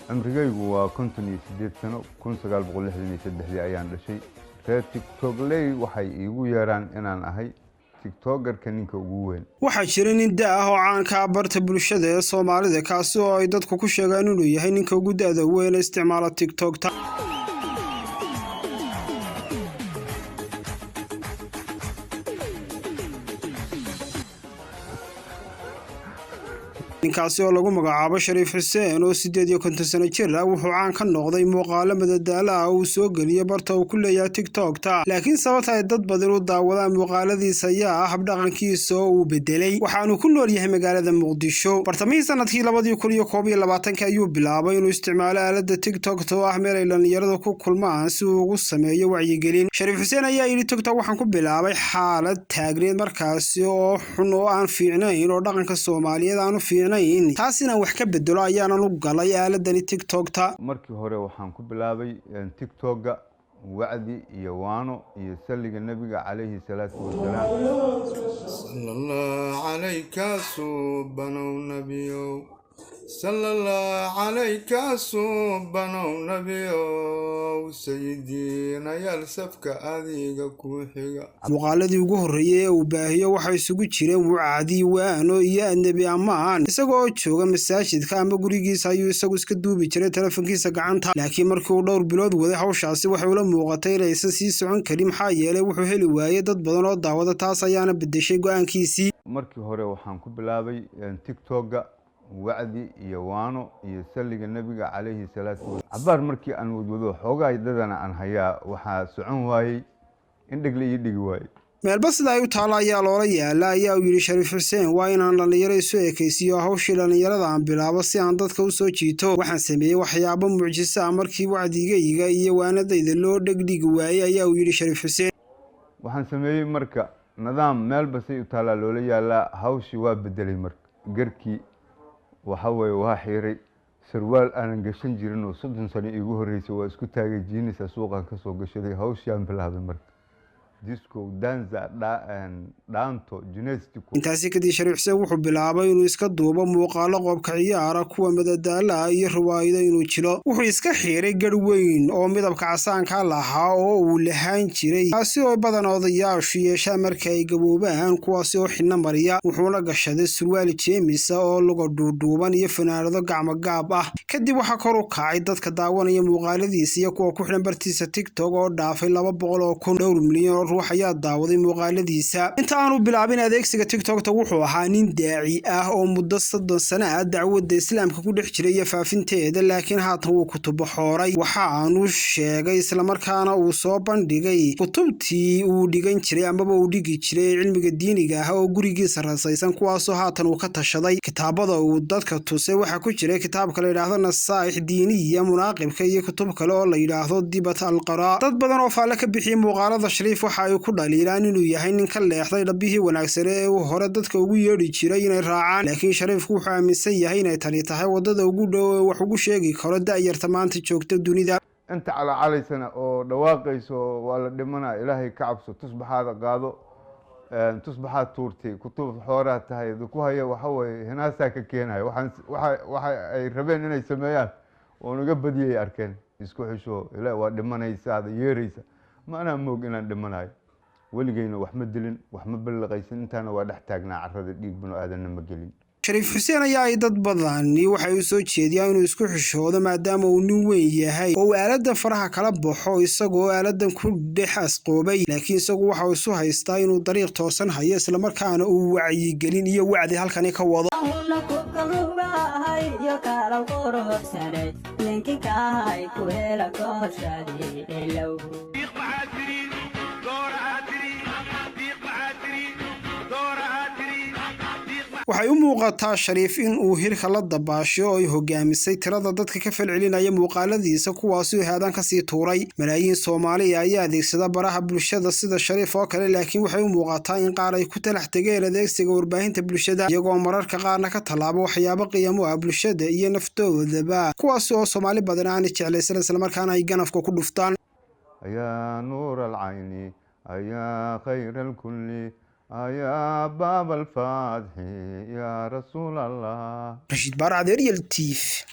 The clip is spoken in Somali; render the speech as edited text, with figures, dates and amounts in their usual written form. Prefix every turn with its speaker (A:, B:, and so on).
A: cimrigaygu waa 58 sano 1963 ayaan dhashay. reer TikTokley waxay iigu yeeraan inaan ahay TikTokerka ninka ugu weyn.
B: waxaa jira nin da ah oo caan ka ah barta bulshada ee Soomaalida kaasi oo ay dadku ku sheegaan inuu yahay ninka ugu da'da weyn ee isticmaala TikTok-ta. ninkaasi oo lagu magacaabo Shariif Xuseen oo 58 sano jir ah wuxuu caan ka noqday muuqaalo madadaalo ah oo soo galiyay barta uu ku leeyahay TikTok-ta, laakiin sababta ay dad badan u daawadaan muuqaaladiisa ayaa ah habdhaqankiisa oo uu bedelay. waxaanu ku nool yahay magaalada Muqdisho. bartamihii sanadkii 2021 ayuu bilaabay inuu isticmaalo aaladda TikTok-ta oo ah meel ay dhalinyaradu ku kulmaan si uu ugu sameeyo wacyigelin. Shariif Xuseen ayaa yidhi TikTok waxaan ku bilaabay xaalad taagneed markaasi oo xun oo aan fiicnayn oo dhaqanka Soomaaliyeed aanu taasina wax ka bedelo ayaanan u galay aaladani TikTok-ta.
A: markii hore waxaan ku bilaabay TikTok-ga wacdi iyo waano iyo salliga nabiga calayhi salaatu wasalaam. sallallahu alayka subhanahu nabiyyu sallallahu alayka subhanahu nabiyyu sayyidina yal safka adiga ku xiga.
B: muuqaaladii ugu horreeyay ee uu baahiyo waxay isugu jireen wacdi, waano iyo nabi ammaan. isagoo jooga masaajidka ama gurigiisa ayuu isagu iska duubi jiray telefoonkiisa gacanta, laakiin markii uu dhowr bilood waday hawshaasi waxay ula muuqatay inaysan sii socon karin maxaa yeelay wuxuu heli waayay dad badan oo daawada. taas ayaana bedeshay go'aankiisii.
A: markii hore waxaan ku bilaabay TikTok-ga wacdi iyo waano iyo salliga nabiga calayhi salaatu wasalaam. cabaar markii aan wadwado xoogaa dadana aan hayaa waxaa socon waayey in dhegla ii dhigi waayey.
B: meelba sida ay u taala ayaa loola yaala ayaa uu yidhi Shariif Xuseen waa inaan dhalinyaro isu ekaysiiyo hawshii dhalinyarada aan bilaabo si aan dadka u soo jiito. waxaan sameeyey waxyaabo mucjiso ah markii wacdigayga iyo waanadayda loo dhegdhigi waayey ayaa uu yidhi Shariif Xuseen.
A: waxaan sameeyey marka nidaam meelba say u taalaa loola yaalaa. hawshii waa bedelay marka garkii waxa weeye waa xiray sarwaal aanan gashan jirin oo 30 sano iigu horreysay waa isku taagay jiinisa suuqan ka soo gashaday. hawshii aan bilaabay marka disco danza dhaanto gymnastico.
B: intaasi kadib Shariif Xuseen wuxuu bilaabay inuu iska duubo muuqaalo qoobka ciyaara, kuwa madadaalo ah iyo riwaayado inuu jilo. wuxuu iska xiray gar weyn oo midabka casaanka lahaa oo uu lahaan jiray, kaasi oo badan odayaashu yeeshaan marka ay gaboobaan, kuwaasi oo xidhna mariya. wuxuuna gashaday surwaal jeemisa oo luga dhuudhuuban iyo fanaanado gacmo gaab ah. kadib waxaa kor u kacay dadka daawanaya muuqaaladiisa iyo kuwa ku xidhan bartiisa TikTok oo dhaafay 200,000 dhowr milyan ruux ayaa daawaday muuqaaladiisa. inta aanu bilaabin adeegsiga TikTok-ta wuxuu ahaa nin daaci ah oo muddo 30 sano ah dacwadda islaamka ku dhex jiray iyo faafinteeda, laakiin haatan wuu kutubo xooray. waxa aanu sheegay islamarkaana uu soo bandhigay kutubtii uu dhigan jiray amaba uu dhigi jiray cilmiga diiniga ah oo gurigiisa rasaysan, kuwaasoo haatan uu ka tashaday. kitaabada uu dadka tusay waxaa ku jiray kitaabka la yidhaahdo nasaaix diiniya munaaqibka iyo kutub kale oo la yidhaahdo dibat alqaraa. dad badan oo faalle ka bixiyay muuqaalada Shariif waxa ay ku dhaliilaan inuu yahay nin ka leexday dhabihii wanaagsan ee uu hore dadka ugu yeedhi jiray inay raacaan, laakiin Shariifku wuxuu aaminsan yahay inay tani tahay wadada ugu dhow ee wax ugu sheegi karo da'yarta maanta joogta dunida.
A: inta calacalaysana oo dhawaaqayso waa la dhimanaa. ilaahay ka cabso, tusbaxaada qaado, tusbaxaad tuurtay kutub xooraa tahay ku haya waxa weeye hinaasaa ka keenaya. waxa ay rabeen inay sameeyaan oo naga badiyay arkeen. isku xisho ilaahay waa dhimanaysaada yeeraysa. ma anaa moog inaan dhimanayo. weligeyna wax ma dilin, wax ma ballaqaysan. intaana waa dhex taagnaa carrada, dhiig binu aadanna ma gelin.
B: Shariif Xuseen ayaa ay dad badani waxay u soo jeediyaan inuu isku xishoodo maadaama uu nin weyn yahay oo aaladdan faraha kala baxo isagoo aaladdan ku dhex asqoobay, laakiin isagu waxa uu isu haystaa inuu dariiq toosan hayo islamarkaana uu wacyigelin iyo wacdi halkani ka wado. waxay u muuqataa Shariif in uu hirka la dabaasho oo ay hogaamisay tirada dadka ka falcelinaya muuqaaladiisa, kuwaasi oo haadan ka sii tuuray. malaayiin Soomaali ayaa adeegsada baraha bulshada sida Shariif oo kale, laakiin waxay u muuqataa in qaar ay ku talax tageen adeegsiga warbaahinta bulshada iyagoo mararka qaarna ka tallaabo waxyaabo qiimo ah bulshada iyo naftoodaba, kuwaasi oo Soomaali badan aan jeclaysan islamarkaana ay ganafka ku dhuftaan.
A: ayaa nuur alcayni ayaa khayr alkulli يا باب الفاتح يا رسول الله.
B: رشيد بار عذير يلتيف.